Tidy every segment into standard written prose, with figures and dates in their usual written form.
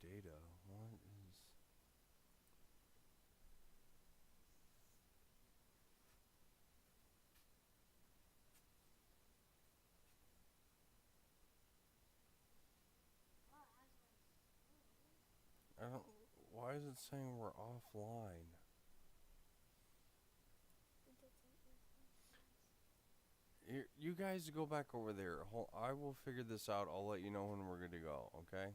data. What is... I don't... Why is it saying we're offline? Here, you guys go back over there. I will figure this out. I'll let you know when we're good to go, okay?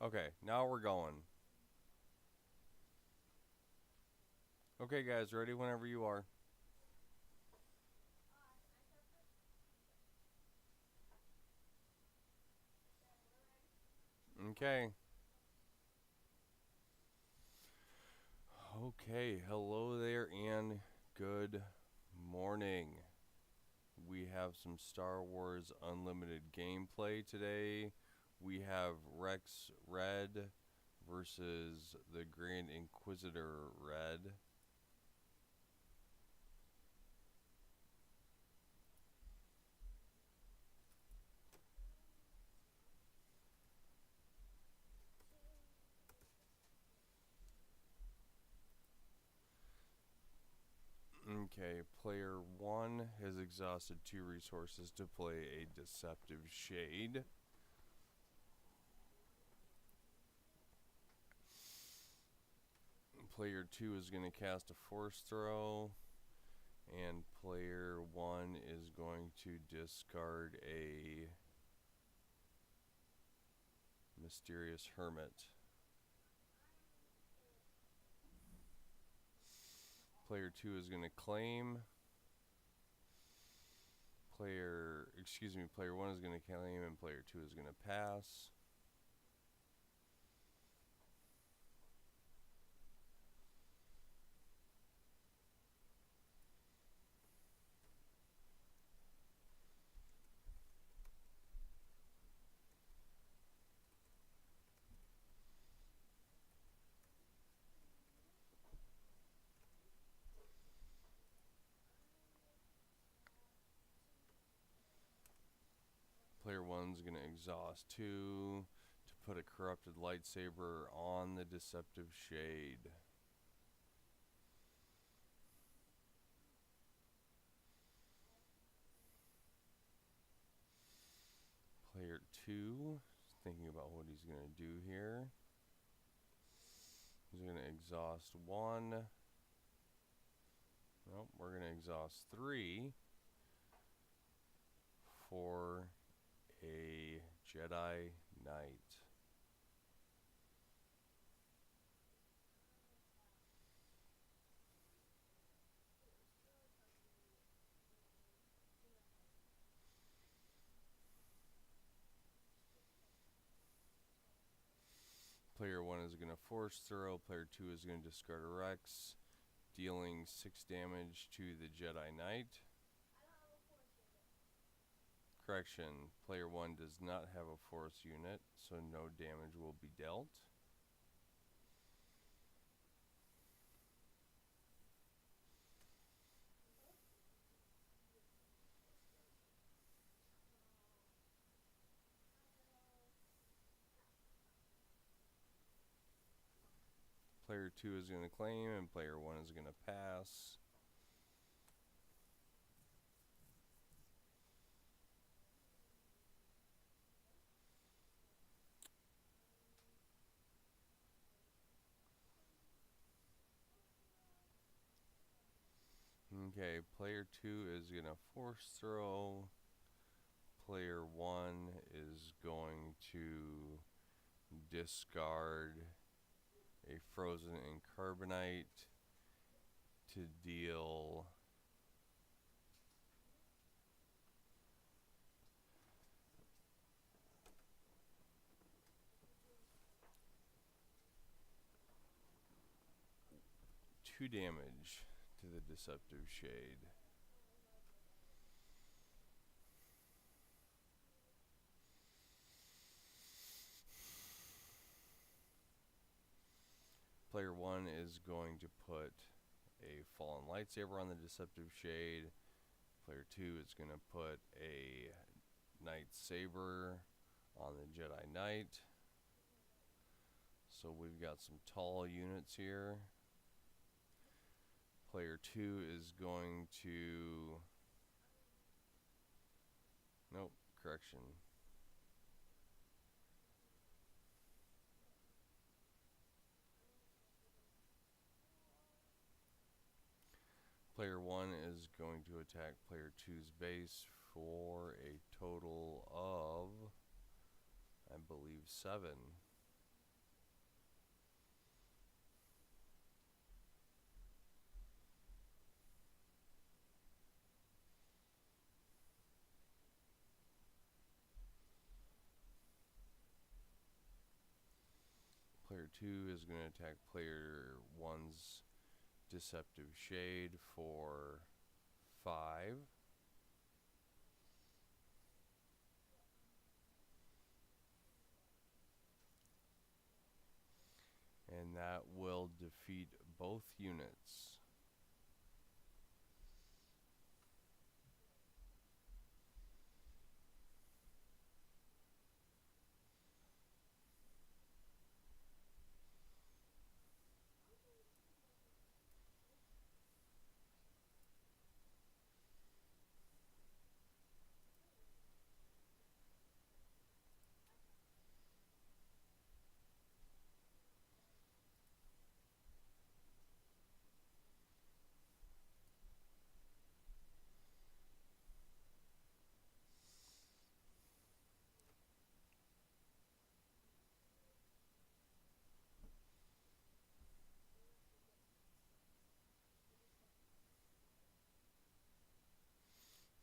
Okay, now we're going. Okay, guys, ready whenever you are. Okay. Okay, hello there and good morning. We have some Star Wars Unlimited gameplay today. We have Rex Red versus the Grand Inquisitor Red. Okay, player 1 has exhausted 2 resources to play a Deceptive Shade. Player 2 is going to cast a Force Throw, and player 1 is going to discard a Mysterious Hermit. Player 2 is going to claim. Player 1 is going to claim, and player 2 is going to pass. Player 1 is going to exhaust 2 to put a Corrupted Lightsaber on the Deceptive Shade. Player 2 is thinking about what he's going to do here. He's going to exhaust 1. Nope, we're going to exhaust 3 for a Jedi Knight. Player 1 is going to Force Throw. Player 2 is going to discard a Rex, dealing 6 damage to the Jedi Knight. Correction, player 1 does not have a Force unit, so no damage will be dealt. Player 2 is going to claim, and player 1 is going to pass. Okay, player 2 is going to Force Throw. Player player 1 is going to discard a Frozen and Carbonite to deal two damage to the Deceptive Shade. Player 1 is going to put a Fallen Lightsaber on the Deceptive Shade. Player 2 is going to put a Night Saber on the Jedi Knight. So we've got some tall units here. Player 2 is going to... Nope, correction. Player 1 is going to attack player 2's base for a total of, I believe, 7. Player 2 is going to attack player 1's Deceptive Shade for 5. And that will defeat both units.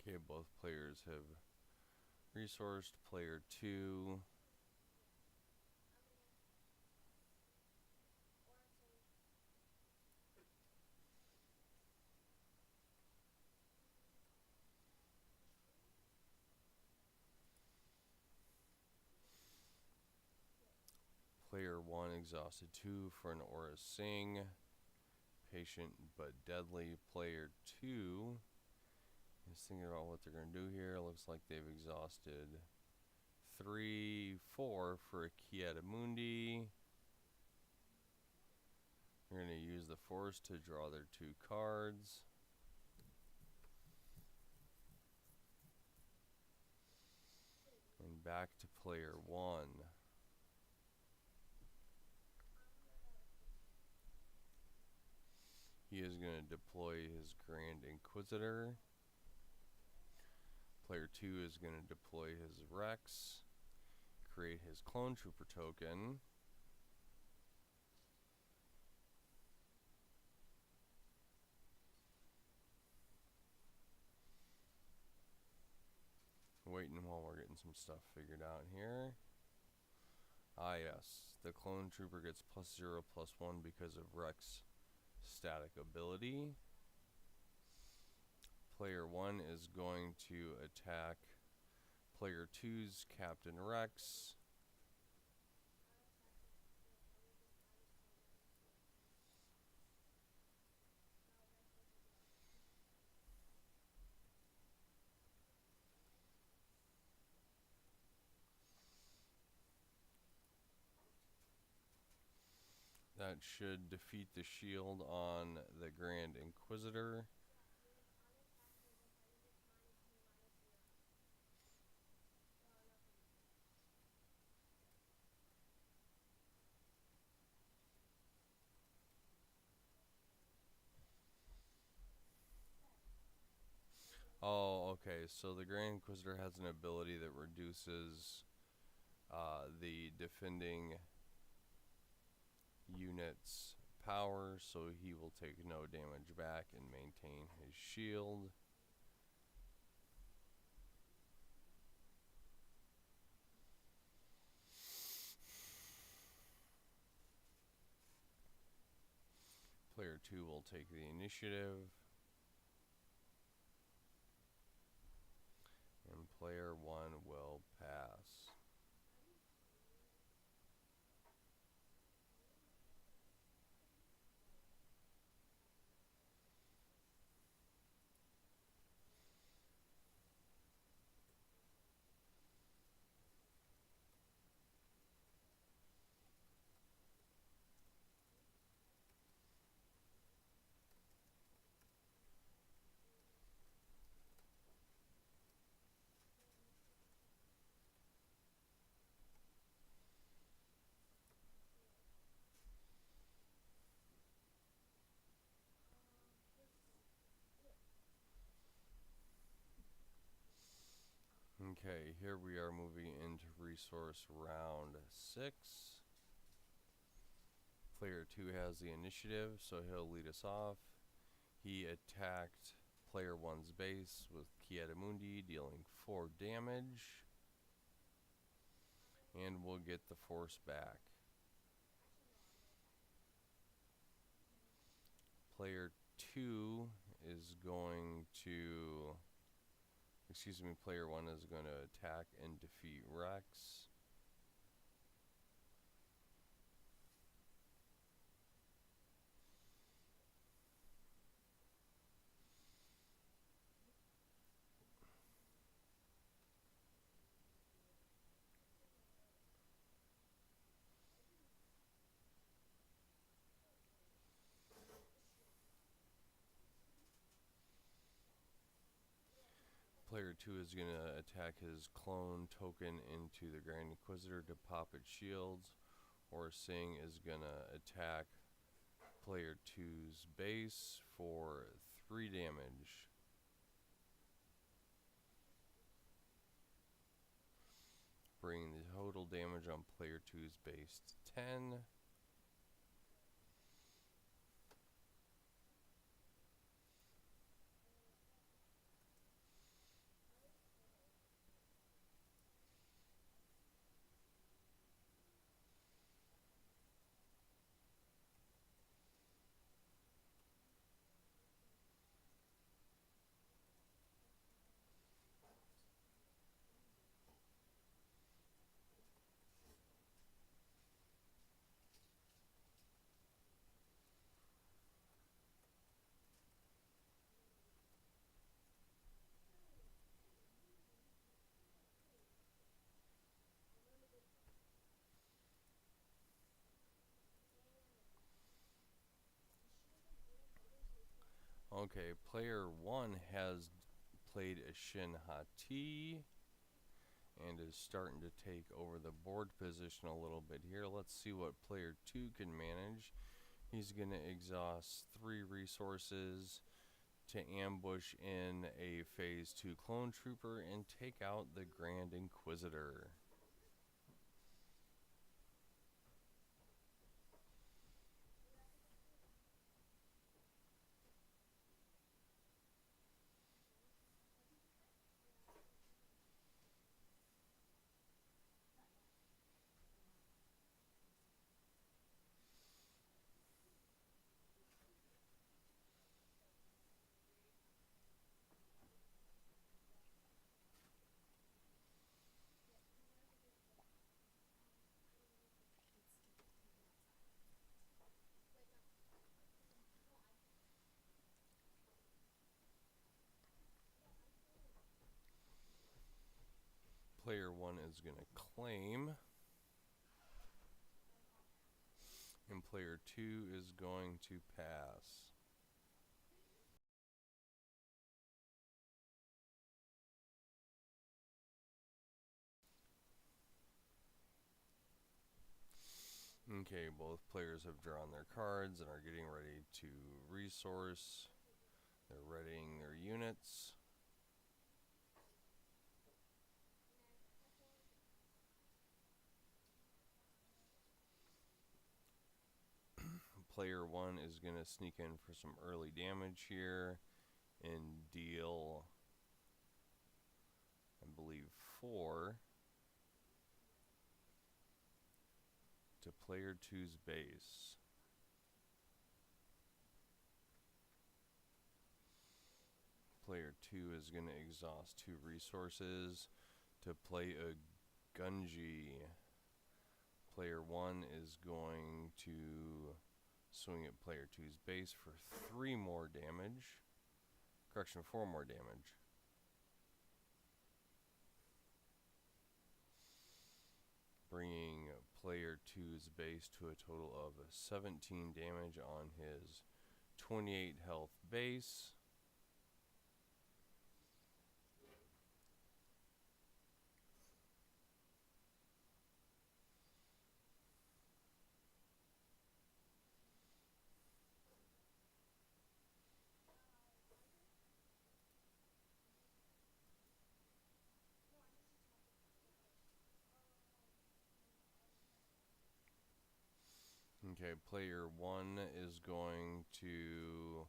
Okay, both players have resourced. Player 2 Player 1 exhausted 2 for an Aura Sing. Patient but deadly. Player 2 is thinking about what they're going to do here. Looks like they've exhausted 3, 4 for a Ki-Adi-Mundi. They're going to use the Force to draw their 2 cards. And back to player 1. He is going to deploy his Grand Inquisitor. Player 2 is going to deploy his Rex, create his Clone Trooper token. Waiting while we're getting some stuff figured out here. Ah yes, the Clone Trooper gets +0/+1 because of Rex static ability. Player 1 is going to attack player 2's Captain Rex. That should defeat the shield on the Grand Inquisitor. Oh, Okay, so the Grand Inquisitor has an ability that reduces the defending unit's power, so he will take no damage back and maintain his shield. Player 2 will take the initiative. And player 1 will pass. Okay, here we are moving into resource round 6. Player 2 has the initiative, so he'll lead us off. He attacked player 1's base with Ki-Adi-Mundi, dealing 4 damage. And we'll get the force back. Player 2 is going to... Excuse me, player 1 is going to attack and defeat Rex. Player 2 is going to attack his clone token into the Grand Inquisitor to pop its shields. Or Sing is going to attack player 2's base for 3 damage. Bringing the total damage on player 2's base to 10. Okay, player 1 has played a Shin Hati and is starting to take over the board position a little bit here. Let's see what player 2 can manage. He's going to exhaust 3 resources to ambush in a phase 2 clone trooper and take out the Grand Inquisitor. Player 1 is going to claim, and player 2 is going to pass. Okay, both players have drawn their cards and are getting ready to resource. They're readying their units. player 1 is going to sneak in for some early damage here and deal, I believe, 4 to player 2's base. Player 2 is going to exhaust 2 resources to play a Gunji. Player 1 is going to swing at player 2's base for 3 more damage. Correction, 4 more damage. Bringing player 2's base to a total of 17 damage on his 28 health base. Okay, player 1 is going to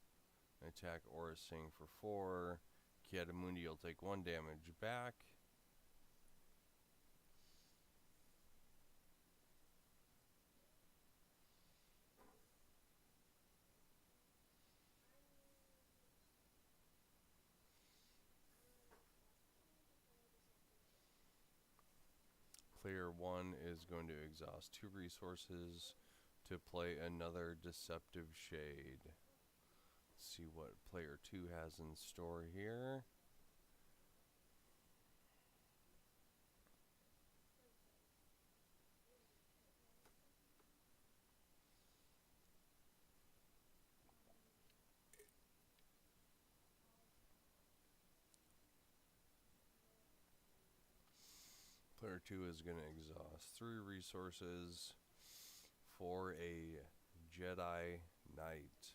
attack Aura Singh for 4. Kiadamundi will take 1 damage back. Player 1 is going to exhaust 2 resources to play another Deceptive Shade. Let's see what player 2 has in store here. Player 2 is going to exhaust 3 resources for a Jedi Knight.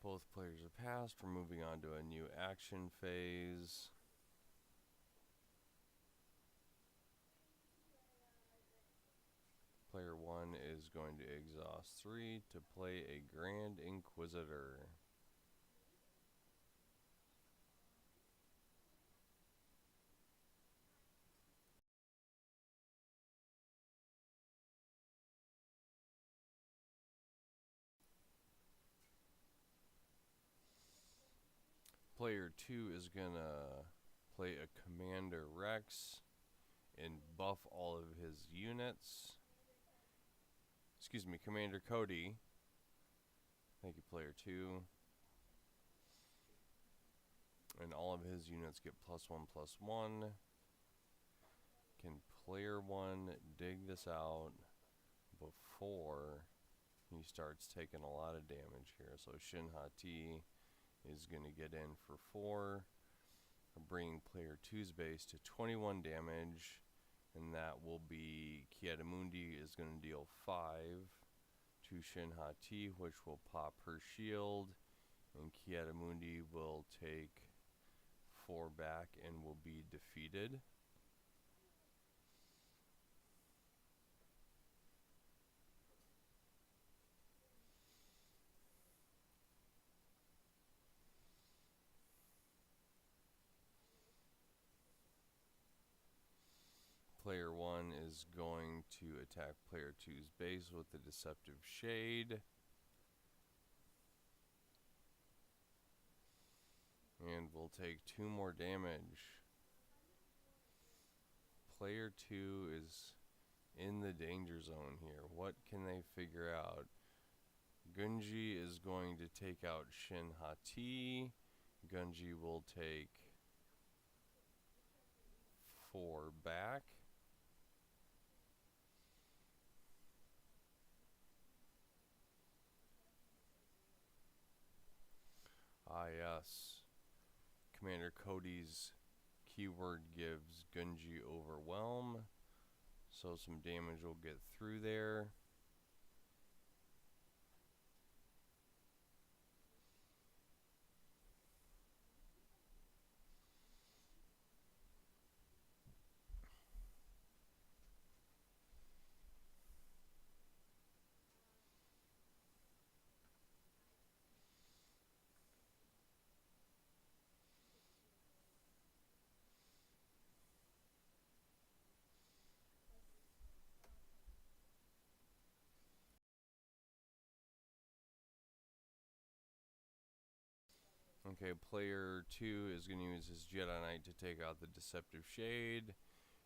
Both players are passed. We're moving on to a new action phase. Player 1 is going to exhaust 3 to play a Grand Inquisitor. Player 2 is gonna play a Commander Rex and buff all of his units. Excuse me, Commander Cody. Thank you, player 2. And all of his units get +1/+1. Can player 1 dig this out before he starts taking a lot of damage here? So Shin Hati is going to get in for 4, bringing player 2's base to 21 damage, and that will be Kiadamundi is going to deal 5 to Shin Hati, which will pop her shield, and Kiadamundi will take 4 back and will be defeated. Player 1 is going to attack player 2's base with the Deceptive Shade. And we'll take 2 more damage. Player 2 is in the danger zone here. What can they figure out? Gunji is going to take out Shin Hati. Gunji will take 4 back. Ah, yes. Commander Cody's keyword gives Gunji Overwhelm, so some damage will get through there. Okay, player 2 is going to use his Jedi Knight to take out the Deceptive Shade,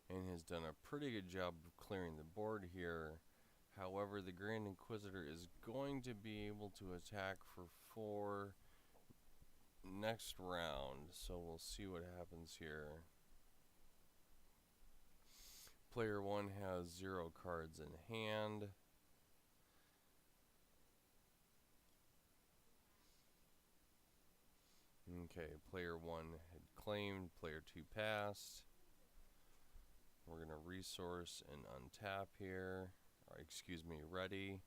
and has done a pretty good job of clearing the board here. However, the Grand Inquisitor is going to be able to attack for 4 next round, so we'll see what happens here. Player 1 has 0 cards in hand. Okay, player 1 had claimed, player 2 passed. We're going to resource and untap here. Or, excuse me, ready.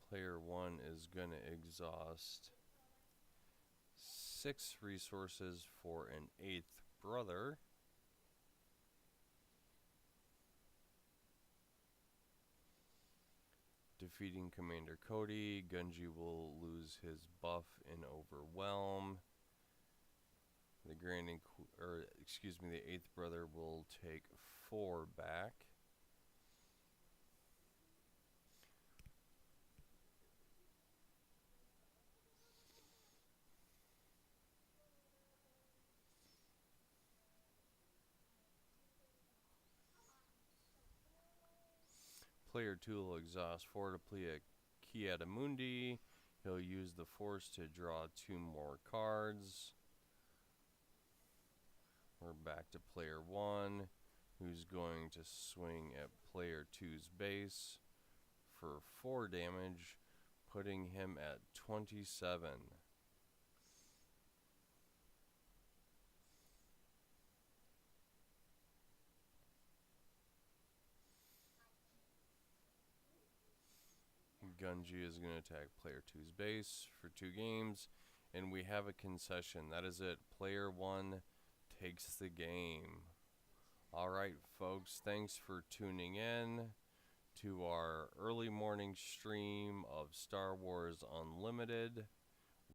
Player 1 is going to exhaust 6 resources for an 8th brother. Defeating Commander Cody, Gunji will lose his buff in Overwhelm. The the 8th brother will take 4 back. Player 2 will exhaust 4 to play a Ki-Adi-Mundi. He'll use the Force to draw 2 more cards. We're back to player 1, who's going to swing at player 2's base for 4 damage, putting him at 27. Gunji is going to attack player 2's base for 2 games, and we have a concession. That is it. Player 1 takes the game. Alright, folks, thanks for tuning in to our early morning stream of Star Wars Unlimited.